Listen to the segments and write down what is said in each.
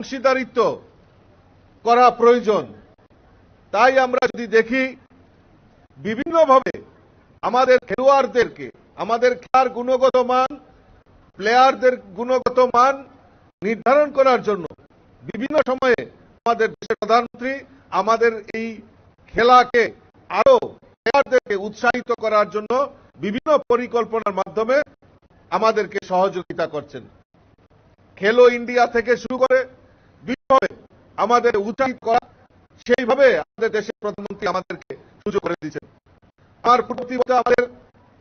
অংশীদারিত্ব করা প্রয়োজন। তাই আমরা যদি দেখি বিভিন্নভাবে আমাদের খেলোয়াড়দেরকে, আমাদের খেলার গুণগত মান, প্লেয়ারদের গুণগত মান নির্ধারণ করার জন্য বিভিন্ন সময়ে আমাদের দেশের প্রধানমন্ত্রী আমাদের এই খেলাকে আরো প্লেয়ারদেরকে উৎসাহিত করার জন্য বিভিন্ন পরিকল্পনার মাধ্যমে আমাদেরকে সহযোগিতা করছেন। খেলো ইন্ডিয়া থেকে শুরু করে বিভিন্নভাবে আমাদের উৎসাহিত করা, সেইভাবে আমাদের দেশের প্রধানমন্ত্রী আমাদেরকে সুযোগ করে দিচ্ছেন। আমার পূর্ববর্তী আমাদের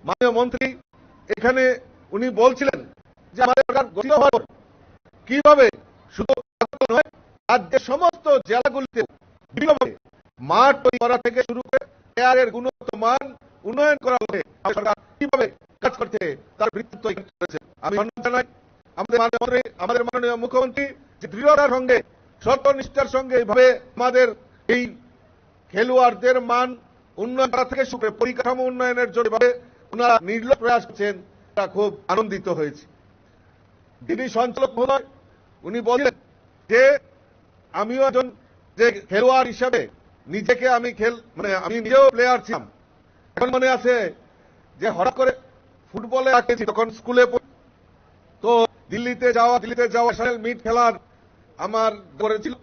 মাননীয় মন্ত্রী এখানে উনি বলছিলেন যে আমাদের সরকার গঠিত হওয়ার পর কিভাবে শুধু নয়, রাজ্যের সমস্ত জেলাগুলিতে বিভিন্নভাবে মাঠ তৈরি করা থেকে শুরু করে প্লেয়ারের গুণগত মান উন্নয়ন করা হলে সরকার কিভাবে কাজ করছে তার বৃত্তান্ত করেছে। আমি ধন্যবাদ জানাই আমাদের মাননীয় মুখ্যমন্ত্রী যে দৃঢ়তার সঙ্গে, সত্যনিষ্ঠার সঙ্গে এইভাবে আমাদের এই খেলোয়াড়দের মান উন্নয়ন করা থেকে শুরু করে পরিকাঠামো উন্নয়নের জন্য ওনারা নির্লভ প্রয়াস করছেন, তা খুব আনন্দিত হয়েছে। যিনি সঞ্চালক মহোদয় উনি বললেন যে আমিও একজন যে খেলোয়াড় হিসাবে নিজেকে আমি আমি নিজেও প্লেয়ার ছিলাম। এখন মনে আছে যে হঠাৎ করে ফুটবলে আঁকেছি, তখন স্কুলে তো দিল্লিতে যাওয়া ন্যাশনাল মিট খেলার আমার করেছিল।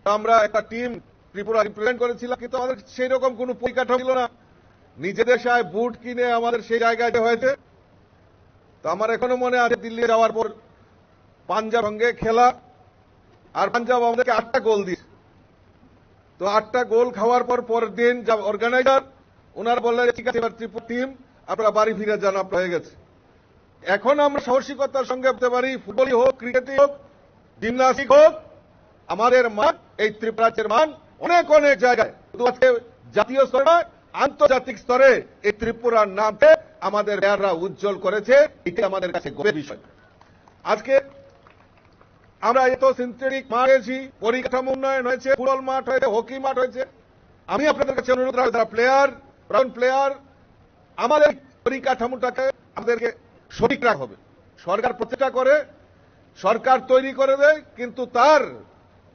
আমরা একটা টিম ত্রিপুরা রিপ্রেজেন্ট করেছিলাম, কিন্তু আমাদের সেই রকম কোনো পরিকাঠামো ছিল না। নিজেদের সাথে বুট কিনে আমাদের সেই জায়গায় হয়েছে। তো আমার এখনো মনে আছে দিল্লি যাওয়ার পর পাঞ্জাব সঙ্গে খেলা, আর পাঞ্জাব আমাদেরকে 8টা গোল দিয়েছে। তো 8টা গোল খাওয়ার পর পরের দিন যা অর্গানাইজার ওনারা বললেন ঠিক আছে এবার ত্রিপুরা টিম আপনারা বাড়ি ফিরে যান, আপনার হয়ে গেছে। এখন আমরা সাহসিকতার সঙ্গে বলতে পারি ফুটবলই হোক, ক্রিকেটই হোক, জিমনাস্টিক হোক, আমাদের মান এই ত্রিপুরার মান অনেক অনেক জায়গায় জাতীয় স্তরে নয়, আন্তর্জাতিক স্তরে এই ত্রিপুরার নামে আমাদের প্লেয়াররা উজ্জ্বল করেছে। এটা আমাদের কাছে গর্বের বিষয়। আজকে আমরা এত সিনথেটিক মাঠ হয়েছি, পরিকাঠামো উন্নয়ন হয়েছে, ফুটবল মাঠ হয়েছে, হকি মাঠ হয়েছে। আমি আপনাদের কাছে অনুরোধ রাখবো যারা প্লেয়ার আমাদের পরিকাঠামোটাকে আমাদেরকে সঠিক রাখা হবে। সরকার প্রচেষ্টা করে, সরকার তৈরি করে দেয়, কিন্তু তার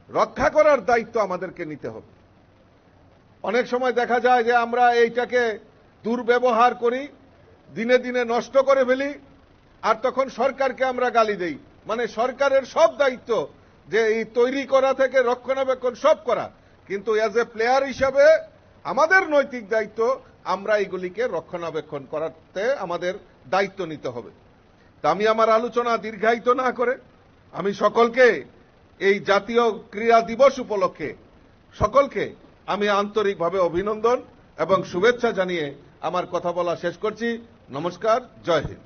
রক্ষা করার দায়িত্ব আমাদেরকে নিতে হবে। অনেক সময় দেখা যায় যে আমরা এইটাকে দুর্ব্যবহার করি, দিনে দিনে নষ্ট করে ফেলি, আর তখন সরকারকে আমরা গালি দেই। মানে সরকারের সব দায়িত্ব যে এই তৈরি করা থেকে রক্ষণাবেক্ষণ সব করা, কিন্তু অ্যাজ এ প্লেয়ার হিসাবে আমাদের নৈতিক দায়িত্ব আমরা এইগুলিকে রক্ষণাবেক্ষণ করাতে আমাদের দায়িত্ব নিতে হবে। তা আমি আমার আলোচনা দীর্ঘায়িত না করে আমি সকলকে এই জাতীয় ক্রীড়া দিবস উপলক্ষে সকলকে আমি আন্তরিকভাবে অভিনন্দন এবং শুভেচ্ছা জানিয়ে আমার কথা বলা শেষ করছি। নমস্কার, জয় হিন্দ।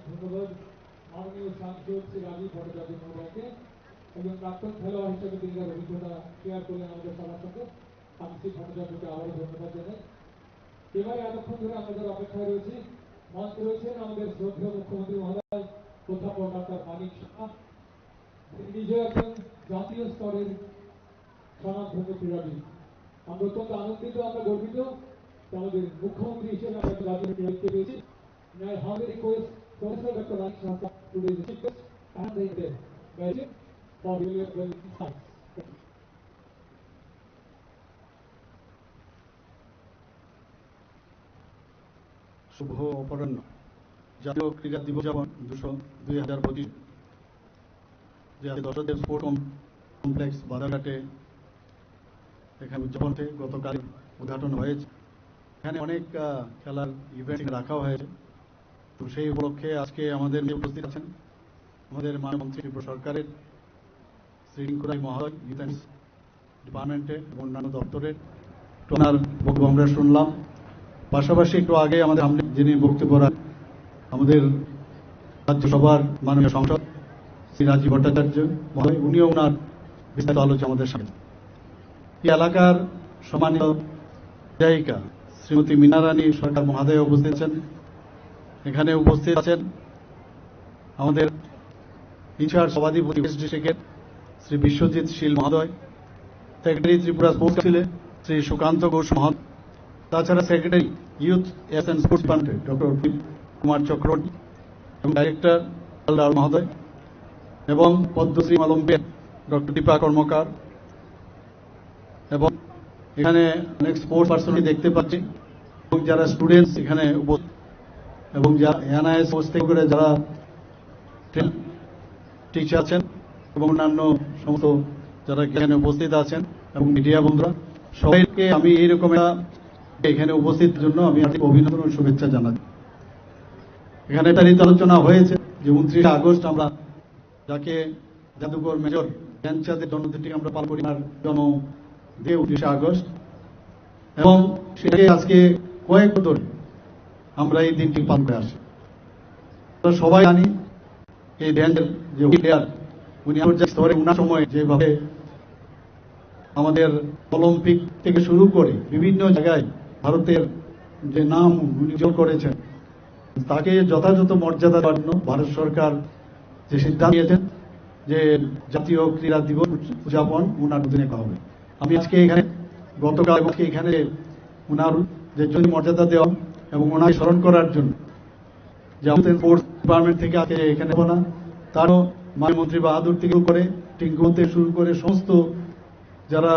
ধন্যবাদ মাননীয় সাংসদ শ্রী রাজীব ভট্টাচার্য মহোদয়কে, এবং প্রাক্তন খেলোয়াড় হিসেবে তিনি তার অভিজ্ঞতা শেয়ার করলেন আমাদের সবার সঙ্গে। আমি শ্রী ভট্টাচার্যকে আবারও ধন্যবাদ জানাই। এবারে এতক্ষণ ধরে আমাদের অপেক্ষায় রয়েছি, মঞ্চে রয়েছেন আমাদের শ্রদ্ধেয় মুখ্যমন্ত্রী মহোদয় অধ্যাপক ডক্টর মানিক সাহা। তিনি নিজে একজন জাতীয় স্তরের স্বনামধন্য ক্রীড়াবিদ। আমরা অত্যন্ত আনন্দিত, আমরা গর্বিত আমাদের মুখ্যমন্ত্রী হিসেবে আমরা একটা জাতীয় ক্রীড়াবিদকে পেয়েছি। I humbly request Professor Dr. Manik Saha to raise the speakers and the President for valuable insights. শুভ অপরাহ্ন। জাতীয় ক্রীড়া দিবস যেমন 2025 যে দর্শকদের স্পোর্ট কমপ্লেক্স বাজারঘাটে এখানে উদযাপন গতকাল উদ্ঘাটন হয়েছে। এখানে অনেক খেলার ইভেন্ট রাখা হয়েছে। তো সেই উপলক্ষে আজকে আমাদের নিয়ে উপস্থিত আছেন আমাদের মাননীয় ত্রিপুরা সরকারের শ্রী রিঙ্কুরাই মহোদয়, ইউথ অ্যান্ড ডিপার্টমেন্টের এবং অন্যান্য দপ্তরের ওনার বক্তব্য আমরা শুনলাম। পাশাপাশি একটু আগে আমাদের সামনে যিনি বক্তব্য রাখেন আমাদের রাজ্যসভার মাননীয় সংসদ শ্রী রাজীব ভট্টাচার্য মহোদয়, উনিও ওনার বিস্তারিত আলোচনা আমাদের সামনে। এই এলাকার সম্মানিত বিধায়িকা শ্রীমতী মীনা রানী সরকার মহোদয় উপস্থিত আছেন। এখানে উপস্থিত আছেন আমাদের ইনচার্জ সভাধিপতি ওয়েস্ট ডিস্ট্রিক্টের শ্রী বিশ্বজিৎ শীল মহোদয়, সেক্রেটারি ত্রিপুরা স্পোর্টস কাউন্সিলের শ্রী সুকান্ত ঘোষ মহোদয়, তাছাড়া secretary youth and sports department doctor Kumar Chakraborty এবং ডাইরেক্টর লাল মহোদয় এবং পদ্মশ্রী অলিম্পিয়াড ডক্টর দীপা কর্মকার, এবং এখানে অনেক স্পোর্টস পার্সনই দেখতে পাচ্ছি, এবং যারা স্টুডেন্টস এখানে এবং যারা এনআইএস কোর্স থেকে করে যারা টিচার আছেন এবং অন্যান্য সমস্ত যারা এখানে উপস্থিত আছেন এবং মিডিয়া বন্ধুরা, সবাইকে আমি এইরকম এখানে উপস্থিত জন্য আমি অভিনন্দন ও শুভেচ্ছা জানাই। এখানে তারিখ আলোচনা হয়েছে যে 29 আগস্ট আমরা যাকে জাদুঘর মেজর ধ্যানচাঁদের জন্মদিনটি আমরা পালন করি, তার জন্ম দিয়ে 29 আগস্ট, এবং সেটাকে আজকে কয়েক বছর আমরা এই দিনটি পালন করে আসি। আমরা সবাই জানি এই ধ্যানের যে প্লেয়ার, উনি আন্তর্জাতিক স্তরে উনার সময় যেভাবে আমাদের অলিম্পিক থেকে শুরু করে বিভিন্ন জায়গায় ভারতের যে নাম উনি জয় করেছেন, তাকে যথাযথ মর্যাদা দেওয়ার জন্য ভারত সরকার যে সিদ্ধান্ত নিয়েছেন যে জাতীয় ক্রীড়া দিবস উদযাপন উনার দিনে করা হবে। আমি আজকে এখানে গতকাল এবং এখানে উনার যে জন্য মর্যাদা দেওয়া এবং ওনাকে স্মরণ করার জন্য যে আমাদের স্পোর্টস ডিপার্টমেন্ট থেকে আজকে এখানে না, তারও মানমন্ত্রী বাহাদুর থেকে করে টিঙ্কু থেকে শুরু করে সমস্ত যারা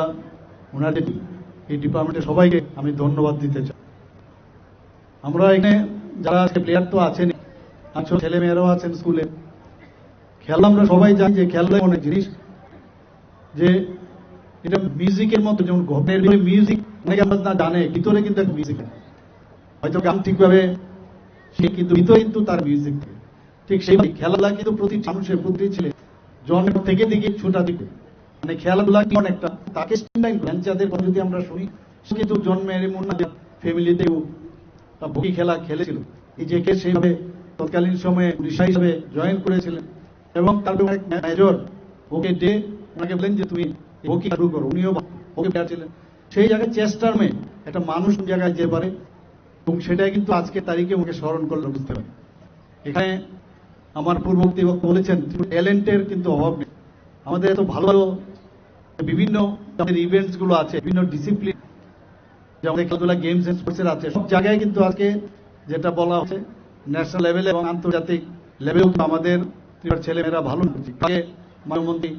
ওনাদের এই ডিপার্টমেন্টের সবাইকে আমি ধন্যবাদ দিতে চাই। আমরা এখানে যারা আজকে প্লেয়ার তো আছেন, ছেলে মেয়েরাও আছেন স্কুলে। খেলা আমরা সবাই জানি যে খেলা অনেক জিনিস, যে এটা মিউজিকের মতো, যেমন ঘরের মিউজিক অনেকে আমরা না জানে, ভিতরে কিন্তু একটা মিউজিক, হয়তো গান ঠিকভাবে সে কিন্তু ভিতরে কিন্তু তার মিউজিক, ঠিক সেই খেলাধুলা কিন্তু প্রতি মানুষের প্রতি ছেলে জন্মের থেকে দিকে ছোটা দিকে মানে খেলাধুলা কেমন একটা তাকে যাদের যদি আমরা শুনি, সে কিন্তু জন্মের এমন না যে ফ্যামিলিতেও বই খেলা খেলেছিল, নিজেকে সেইভাবে তৎকালীন সময়ে নেশা হিসাবে জয়েন করেছিলেন, এবং তারপরে মেজর ওকে ডে ওনাকে বলেন যে তুমি হকি শুরু করো, উনিও হকি প্লেয়ার ছিলেন। সেই জায়গায় চেষ্টার মেয়ে একটা মানুষ জায়গায় যেতে পারে, এবং সেটাই কিন্তু আজকের তারিখে ওকে স্মরণ করলে বুঝতে পারে। এখানে আমার পূর্ববর্তী বক্তা বলেছেন ট্যালেন্টের কিন্তু অভাব নেই, আমাদের এত ভালো ভালো বিভিন্ন ইভেন্টস গুলো আছে, বিভিন্ন ডিসিপ্লিন যে আমাদের খেলাধুলা গেমস এন্ড স্পোর্টসের আছে, সব জায়গায় কিন্তু আজকে যেটা বলা হচ্ছে ন্যাশনাল লেভেলে এবং আন্তর্জাতিক লেভেলেও আমাদের ছেলেমেয়েরা ভালো করছে। মানমন্ত্রী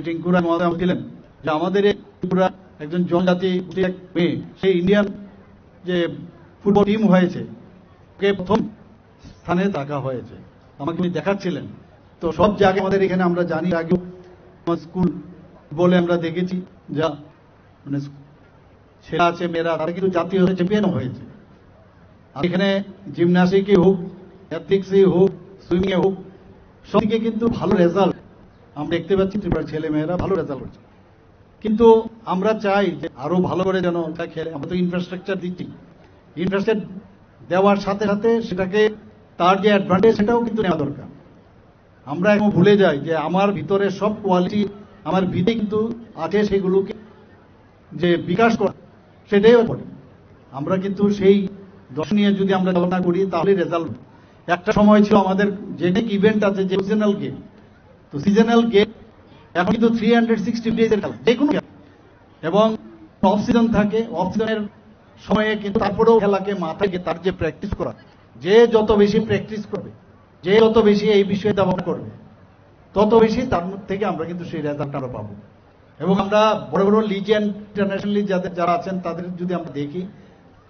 টিঙ্কুরা মহোদয় ছিলেন যে আমাদের এই ত্রিপুরা একজন জনজাতি মেয়ে, সেই ইন্ডিয়ান যে ফুটবল টিম হয়েছে ওকে প্রথম স্থানে রাখা হয়েছে, আমাকে উনি দেখাচ্ছিলেন। তো সব জায়গায় আমাদের এখানে আমরা জানি, আগেও স্কুল বলে আমরা দেখেছি যা মানে ছেলে আছে মেয়েরা তারা কিন্তু জাতীয় চ্যাম্পিয়ন হয়েছে। আর এখানে জিমন্যাস্টিকই হোক, অ্যাথলেটিক্সই হোক, সুইমিং এ হোক, সবদিকে কিন্তু ভালো রেজাল্ট আমরা দেখতে পাচ্ছি, ত্রিপুরার ছেলে মেয়েরা ভালো রেজাল্ট করছে। কিন্তু আমরা চাই যে আরো ভালো করে যেন ওটা খেলে। আমরা তো ইনফ্রাস্ট্রাকচার দিচ্ছি, ইনফ্রাস্ট্রাকচার দেওয়ার সাথে সাথে সেটাকে তার যে অ্যাডভান্টেজ সেটাও কিন্তু নেওয়া দরকার। আমরা এখন ভুলে যাই যে আমার ভিতরে সব কোয়ালিটি আমার ভিতরে কিন্তু আছে, সেগুলোকে যে বিকাশ করা সেটাই করে। আমরা কিন্তু সেই দশ নিয়ে যদি আমরা চালনা করি তাহলে রেজাল্ট। একটা সময় ছিল আমাদের যে ইভেন্ট আছে যে সিজনাল গেম, তো সিজনাল গেম এখন কিন্তু 360 ডেজের খেলা যে কোনো, এবং অফ সিজন থাকে, অফ সিজনের সময়ে কিন্তু তারপরেও খেলাকে মাথায় তার যে প্র্যাকটিস করা, যে যত বেশি প্র্যাকটিস করবে, যে যত বেশি এই বিষয়ে ব্যবহার করবে, তত বেশি তার থেকে আমরা কিন্তু সেই রেজাল্ট আমরা পাবো। এবং আমরা বড় বড় লিজেন্ড ইন্টারন্যাশনালি যারা আছেন তাদের যদি আমরা দেখি,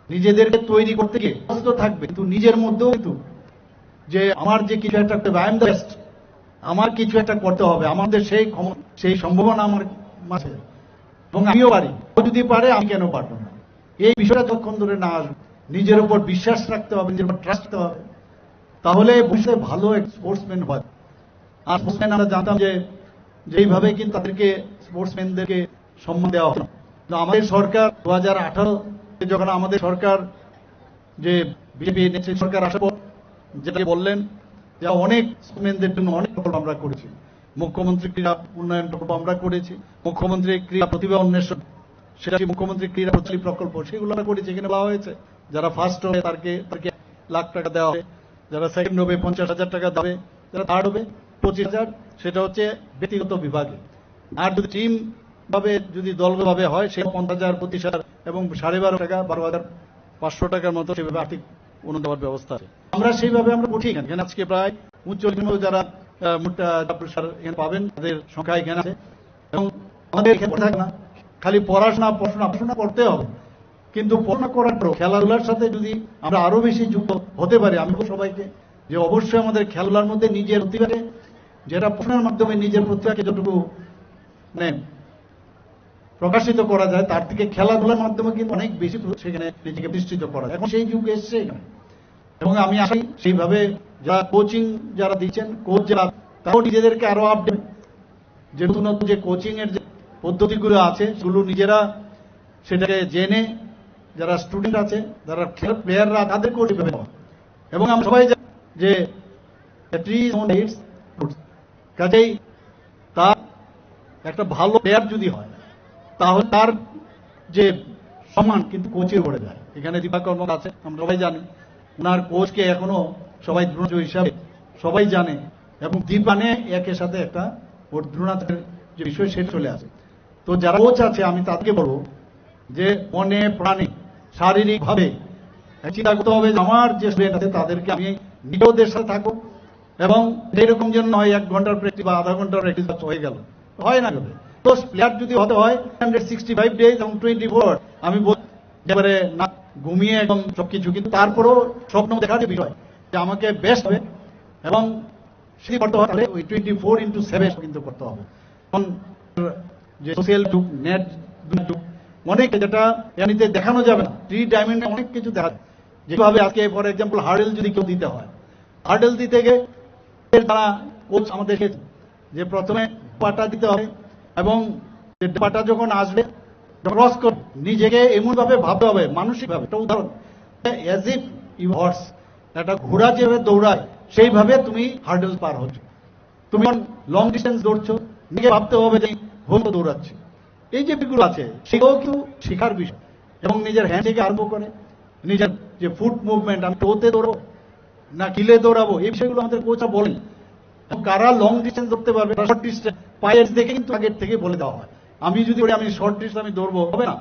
নিজেদেরকে তৈরি করতে গিয়ে ব্যস্ত থাকবে, কিন্তু নিজের মধ্যেও কিন্তু যে আমার যে কিছু একটা আই এম দ্য বেস্ট, আমার কিছু একটা করতে হবে, আমাদের সেই সম্ভাবনা আমার মাঝে, এবং আমিও পারি, ও যদি পারে আমি কেন পারবো না, এই বিষয়টা যখন ধরে না আসবে, নিজের উপর বিশ্বাস রাখতে হবে, নিজের উপর ট্রাস্ট করতে হবে, তাহলে ভবিষ্যতে ভালো এক স্পোর্টসম্যান হয়। আর স্পোর্টসম্যান আমরা জানতাম যে যেইভাবে কিন্তু তাদেরকে স্পোর্টসম্যানদেরকে সম্মান দেওয়া হয়। আমাদের সরকার 2018 যখন আমাদের সরকার যে বিজেপি নেতৃত্বের সরকার আসার পর যেটা বললেন যে অনেক স্পোর্টসম্যানদের জন্য অনেক প্রকল্প আমরা করেছি, মুখ্যমন্ত্রী ক্রীড়া উন্নয়ন প্রকল্প আমরা করেছি, মুখ্যমন্ত্রী ক্রীড়া প্রতিভা অন্বেষণ সেটা মুখ্যমন্ত্রী ক্রীড়া প্রচলিত প্রকল্প সেগুলো আমরা করেছি। এখানে বলা হয়েছে যারা ফার্স্ট হবে তাকে লাখ টাকা দেওয়া হবে, যারা সেকেন্ড হবে 50,000 টাকা দেবে, যারা থার্ড হবে 25,000, সেটা হচ্ছে ব্যক্তিগত বিভাগে। আর যদি টিম ভাবে যদি দলভাবে হয় সেটা 50,000, 25,000 এবং 12.5 টাকা 12,500 টাকার মতো সেভাবে আর্থিক অনুদান দেওয়ার ব্যবস্থা আছে। আমরা সেইভাবে আমরা উঠি। এখানে আজকে প্রায় 39 যারা স্যার এখানে পাবেন, তাদের সংখ্যা এখানে আছে। এবং আমাদের এখানে থাকে না খালি পড়াশোনা করতে হবে, কিন্তু পড়াশোনা করার পর খেলাধুলার সাথে যদি আমরা আরো বেশি যুক্ত হতে পারি, আমি বলবো সবাইকে যে অবশ্যই আমাদের খেলাধুলার মধ্যে নিজের প্রতিভাকে, যেটা পড়াশোনার মাধ্যমে নিজের প্রতিভাকে যতটুকু মানে প্রকাশিত করা যায়, তার থেকে খেলাধুলার মাধ্যমে কিন্তু অনেক বেশি সেখানে নিজেকে প্রতিষ্ঠিত করা যায়। এখন সেই যুগ এসছে এখানে, এবং আমি আশাই সেইভাবে যারা কোচিং যারা দিচ্ছেন, কোচ যারা, তারাও নিজেদেরকে আরো আপডেট, যে নতুন নতুন যে কোচিং এর যে পদ্ধতিগুলো আছে সেগুলো নিজেরা সেটাকে জেনে, যারা স্টুডেন্ট আছে, যারা প্লেয়াররা, তাদেরকেও সেভাবে নেওয়া। এবং আমরা সবাই জানি যে কাজেই তার একটা ভালো প্লেয়ার যদি হয় তাহলে তার যে সম্মান কিন্তু কোচের উপরে যায়। এখানে দীপা কর্মকার আছে, আমরা সবাই জানি, ওনার কোচকে এখনো সবাই দ্রোণাচার্য হিসাবে সবাই জানে, এবং দীপানে একের সাথে একটা ওর দ্রোণাচার্যের যে বিষয় সেটা চলে আসে। তো যারা কোচ আছে আমি তাদেরকে বলবো যে মনে প্রাণে শারীরিক ভাবে চিন্তা করতে হবে যে আমার যে স্টুডেন্ট আছে তাদেরকে আমি নিজেদের সাথে থাকবো, এবং যেরকম জন্য হয় 1 ঘন্টার প্র্যাকটিস বা আধা ঘন্টার প্র্যাকটিস হয়ে গেল, হয় না হবে। তো প্লেয়ার যদি হতে হয় 165 ডেজ এবং 24, আমি এবারে না ঘুমিয়ে এবং সবকিছু, কিন্তু তারপরেও স্বপ্ন দেখার যে বিষয় যে আমাকে বেস্ট হবে, এবং সেটি করতে হবে, তাহলে ওই 24x7 কিন্তু করতে হবে। এখন যে সোশ্যাল যুগ, নেট যুগ, অনেক যেটা এমনিতে দেখানো যাবে না, 3 ডাইমেনশনে অনেক কিছু দেখা যায়। যেভাবে আজকে ফর এক্সাম্পল হার্ডেল যদি কেউ দিতে হয়, হার্ডেল দিতে গিয়ে তারা কোচ আমাদের যে প্রথমে পাটা দিতে হবে, এবং যে পাটা যখন আসবে ক্রস করে নিজেকে এমন ভাবে ভাবতে হবে মানসিকভাবে। একটা উদাহরণ, অ্যাজ ইফ ইউ হর্স, একটা ঘোড়া যেভাবে দৌড়ায় সেইভাবে তুমি হার্ডেল পার হচ্ছ। তুমি লং ডিস্টেন্স দৌড়ছো, নিজে ভাবতে হবে যে হোম দৌড়াচ্ছি। এই যে বিষয়গুলো আছে সেগুলো কিন্তু শেখার বিষয়, এবং নিজের হ্যান্ড থেকে আরম্ভ করে নিজের যে ফুট মুভমেন্ট, আমি টোতে দৌড়বো না কিলে দৌড়াবো, এই বিষয়গুলো আমাদের কোচরা বলেন। কারা লং ডিস্টেন্স দৌড়তে পারবে, শর্ট ডিস্টেন্স পায়ের দেখে কিন্তু আগের থেকে বলে দেওয়া হয়। আমি যদি আমি শর্ট ডিস্টেন্স আমি দৌড়বো, হবে না।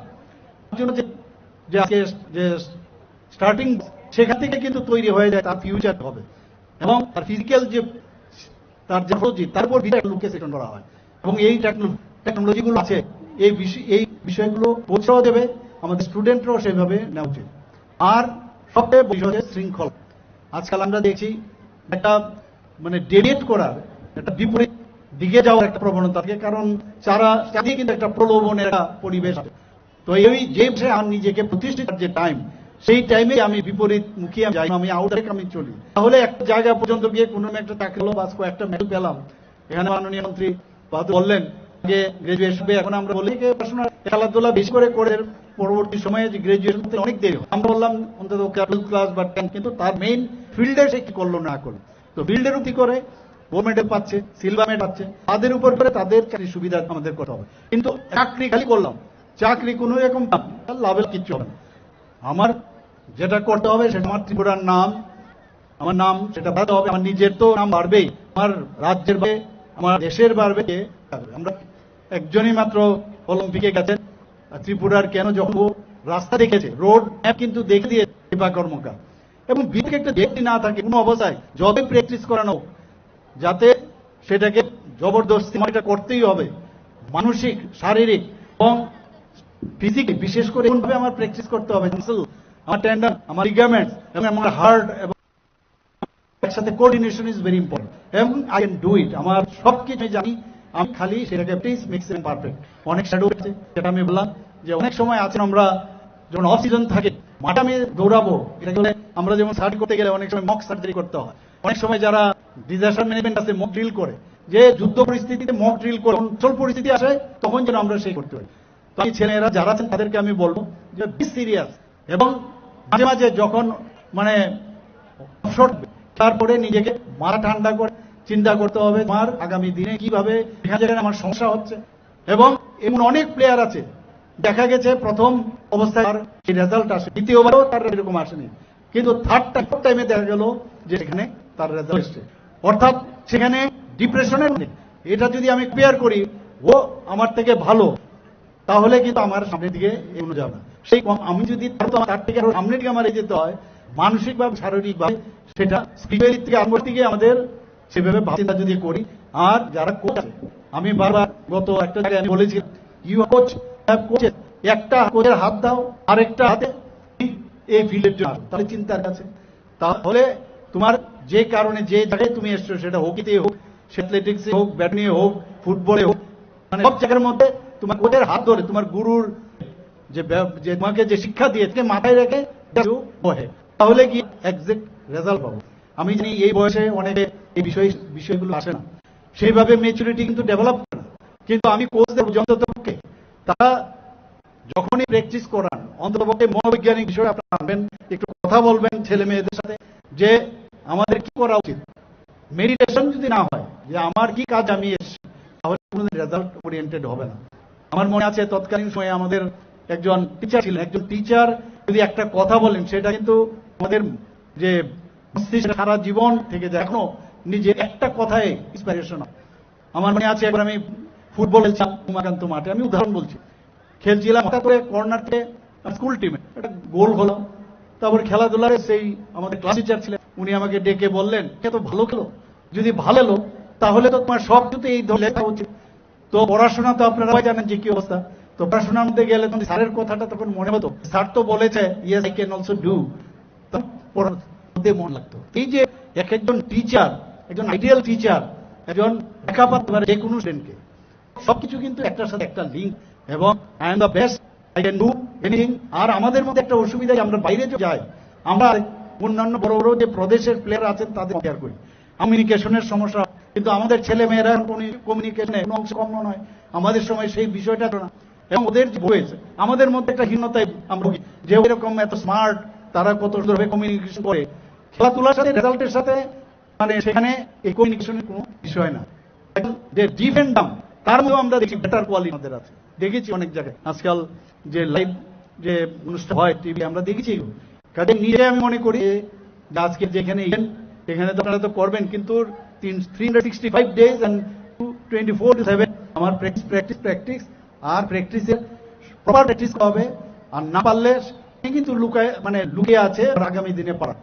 তার জন্য যে আজকে যে স্টার্টিং সেখান থেকে কিন্তু তৈরি হয়ে যায় তার ফিউচার হবে, এবং তার ফিজিক্যাল যে তার যে টেকনোলজি, তার উপর লোককে সেটন করা হয়। এবং এই টেকনোলজিগুলো আছে, এই বিষয়গুলো কোচরাও দেবে, আমাদের স্টুডেন্টরাও সেভাবে নেওয়া উচিত। আর সবচেয়ে বিষয় হচ্ছে শৃঙ্খলা। আজকাল আমরা দেখছি একটা মানে ডেভিয়েট করার, একটা বিপরীত দিকে যাওয়ার একটা প্রবণতা থাকে, কারণ চারিদিকে কিন্তু একটা প্রলোভনের একটা পরিবেশ আছে। তো এই যে আমার নিজেকে প্রতিষ্ঠিত যে টাইম, সেই টাইমে আমি বিপরীত মুখী যাই, আমি আউটরেক আমি চলি, তাহলে একটা জায়গা পর্যন্ত গিয়ে কোনো একটা চাকরি হলো বা একটা মেডেল পেলাম। এখানে মাননীয় মন্ত্রী বললেন যে গ্রাজুয়েশন, এখন আমরা বলি যে পড়াশোনা খেলাধুলা বেশি করে পরবর্তী সময়ে যে গ্রাজুয়েশন অনেক দেরি হয়। আমরা বললাম অন্তত 12 ক্লাস বা 10, কিন্তু তার মেইন ফিল্ডে সে কি করলো না করলো। তো ফিল্ডের উপর করে গোল্ড মেডেল পাচ্ছে, সিলভার মেডেল পাচ্ছে, তাদের উপর করে তাদের চাকরি সুবিধা আমাদের করতে হবে। কিন্তু চাকরি খালি করলাম, চাকরি কোনো রকম লাভের কিচ্ছু হবে না। আমার যেটা করতে হবে সেটা আমার ত্রিপুরার নাম, আমার নাম সেটা বাড়তে হবে, আমার নিজের তো নাম বাড়বেই, আমার রাজ্যের বাড়বে, আমার দেশের বাড়বে। আমরা একজনই মাত্র অলিম্পিকে গেছেন ত্রিপুরার, কেন যখন ও রাস্তা দেখেছে, রোড ম্যাপ কিন্তু দেখে দিয়ে দীপা কর্মকার, এবং বিবেকে একটা দেখতে না থাকে কোনো অবস্থায়, যতই প্র্যাকটিস করানো যাতে সেটাকে জবরদস্তি এটা করতেই হবে, মানসিক শারীরিক এবং ফিজিক্যালি বিশেষ করে এমনভাবে আমার প্র্যাকটিস করতে হবে, আমার টেন্ডন, আমার লিগামেন্টস এবং আমার হার্ট এবং একসাথে কোঅর্ডিনেশন ইজ ভেরি ইম্পর্টেন্ট, এবং আই ক্যান ডু ইট। আমার সবকিছু জানি, আমি খালি সেটাকে প্লিজ মেক্স ইট পারফেক্ট। অনেক শ্যাডো আছে, যেটা আমি বললাম যে অনেক সময় আছেন আমরা যখন অফ সিজন থাকে মাঠে আমি দৌড়াবো, এটা বলে আমরা যেমন সার্জারি করতে গেলে অনেক সময় মক সার্জারি করতে হয়। অনেক সময় যারা ডিজাস্টার ম্যানেজমেন্ট আছে মক ড্রিল করে, যে যুদ্ধ পরিস্থিতিতে মক ড্রিল করে, অঞ্চল পরিস্থিতি আসে তখন যেন আমরা সেই করতে পারি। তো এই ছেলেরা যারা আছেন তাদেরকে আমি বলবো যে বি সিরিয়াস, এবং মাঝে মাঝে যখন মানে তারপরে নিজেকে মাথা ঠান্ডা করে চিন্তা করতে হবে আমার আগামী দিনে কিভাবে এখানে আমার সমস্যা হচ্ছে। এবং এমন অনেক প্লেয়ার আছে দেখা গেছে প্রথম অবস্থায় তার রেজাল্ট আসে, দ্বিতীয়বারও তার এরকম আসেনি, কিন্তু থার্ড টাইমে দেখা গেল যে সেখানে তার রেজাল্ট এসছে। অর্থাৎ সেখানে ডিপ্রেশনের, এটা যদি আমি ক্লিয়ার করি ও আমার থেকে ভালো, তাহলে কিন্তু আমার সামনের দিকে এগোনো যাবে না। সেই আমি যদি তার থেকে সামনের দিকে আমার যেতে হয় মানসিকভাবে শারীরিকভাবে, সেটা স্পিরিচুয়ালি থেকে আমার দিকে আমাদের সেভাবে ভাবনা যদি করি। আর যারা কোচ আছে, আমি বারবার গত একটা জায়গায় আমি বলেছি, ইউ কোচ হ্যাভ কোচেস, একটা কোচের হাত দাও আরেকটা হাতে এই ফিল্ডের জন্য, তাহলে চিন্তার কাছে। তাহলে তোমার যে কারণে যে জায়গায় তুমি এসছো, সেটা হকিতে হোক, অ্যাথলেটিক্সে হোক, ব্যাডমিন্টনে হোক, ফুটবলে হোক, মানে সব জায়গার মধ্যে তোমার কোচের হাত ধরে তোমার গুরুর যে তোমাকে যে শিক্ষা দিয়েছে মাথায় রেখে তাহলে কি এক্সাক্ট রেজাল্ট পাবো। আমি জানি এই বয়সে অনেকে এই বিষয়গুলো আসে না, সেইভাবে ম্যাচুরিটি কিন্তু ডেভেলপ করে না। কিন্তু আমি কোচদের অন্ততপক্ষে তারা যখনই প্র্যাকটিস করান, অন্ততপক্ষে মনোবৈজ্ঞানিক বিষয়ে আপনারা আনবেন, একটু কথা বলবেন ছেলে মেয়েদের সাথে যে আমাদের কি করা উচিত। মেডিটেশন যদি না হয় যে আমার কি কাজ আমি এসেছি, তাহলে কোনোদিন রেজাল্ট ওরিয়েন্টেড হবে না। আমার মনে আছে তৎকালীন সময়ে আমাদের একজন টিচার ছিলেন, একজন টিচার যদি একটা কথা বলেন সেটা কিন্তু আমাদের যে মস্তিষ্কে সারা জীবন থেকে যায়, এখনো নিজের একটা কথায় ইন্সপিরেশন হয়। আমার মনে আছে একবার আমি ফুটবল খেলছিলাম উমাকান্ত মাঠে, আমি উদাহরণ বলছি, খেলছিলাম, হঠাৎ করে কর্নার থেকে স্কুল টিমে একটা গোল হলো। তারপর খেলাধুলার সেই আমাদের ক্লাস টিচার ছিলেন, উনি আমাকে ডেকে বললেন, কে তো ভালো খেলো, যদি ভালো এলো তাহলে তো তোমার সব কিছু এই ধরে লেখা উচিত। তো পড়াশোনা তো আপনারা জানেন যে কি অবস্থা, তো পড়াশোনার মধ্যে গেলে তখন স্যারের কথাটা তখন মনে হতো, স্যার তো বলেছে yes I can also do, পড়ার মধ্যে মন লাগতো। এই যে এক একজন টিচার, একজন আইডিয়াল টিচার, একজন লেখাপড়া পারে যে কোনো স্টুডেন্টকে, সবকিছু কিন্তু একটার সাথে একটা লিঙ্ক, এবং I am the best, I can do anything. আর আমাদের মধ্যে একটা অসুবিধা, আমরা বাইরে যাই, আমরা অন্যান্য বড় বড় যে প্রদেশের প্লেয়ার আছেন তাদের কম্পেয়ার করি, কমিউনিকেশনের সমস্যা। কিন্তু আমাদের ছেলে মেয়েরা কমিউনিকেশনে কোনো অংশ কম নয়, আমাদের সময় সেই বিষয়টা না, এবং ওদের যে হয়েছে আমাদের মধ্যে একটা হীনতায় আমরা যে এরকম এত স্মার্ট, তারা কত সুন্দরভাবে কমিউনিকেশন করে। খেলাধুলার সাথে রেজাল্টের সাথে মানে সেখানে এই কমিউনিকেশনের কোনো বিষয় না। যে ডিফেন্ডাম তার মধ্যেও আমরা দেখি বেটার কোয়ালিটি আমাদের আছে, দেখেছি অনেক জায়গায়। আজকাল যে লাইভ যে অনুষ্ঠান হয় টিভি, আমরা দেখেছি। কাজে নিজে আমি মনে করি যে আজকে যেখানে এখানে তো আপনারা তো করবেন, কিন্তু 365 days and 24/7 আমার প্র্যাকটিস আর প্র্যাকটিসের প্রপার প্র্যাকটিস হবে। আর না পারলে কিন্তু লুকিয়ে আছে আগামী দিনে পারা।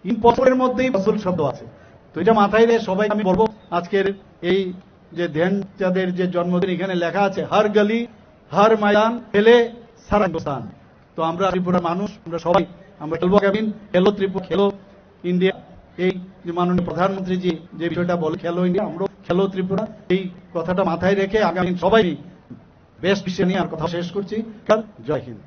ইম্পসিবলের মধ্যেই ফসল শব্দ আছে। তো এটা মাথায় দিয়ে সবাই আমি বলবো, আজকের এই যে ধ্যানচাঁদের যে জন্মদিন, এখানে লেখা আছে হর গলি হর ময়দান খেলে সারা হিন্দুস্তান। তো আমরা ত্রিপুরার মানুষ, আমরা সবাই আমরা খেলবো আগামী খেলো ত্রিপুরা, খেলো ইন্ডিয়া। এই যে মাননীয় প্রধানমন্ত্রী যে বিষয়টা বলে খেলো ইন্ডিয়া, আমরা খেলো ত্রিপুরা, এই কথাটা মাথায় রেখে আগামী সবাই বেশ বিষয় নিয়ে আর কথা শেষ করছি। জয় হিন্দ।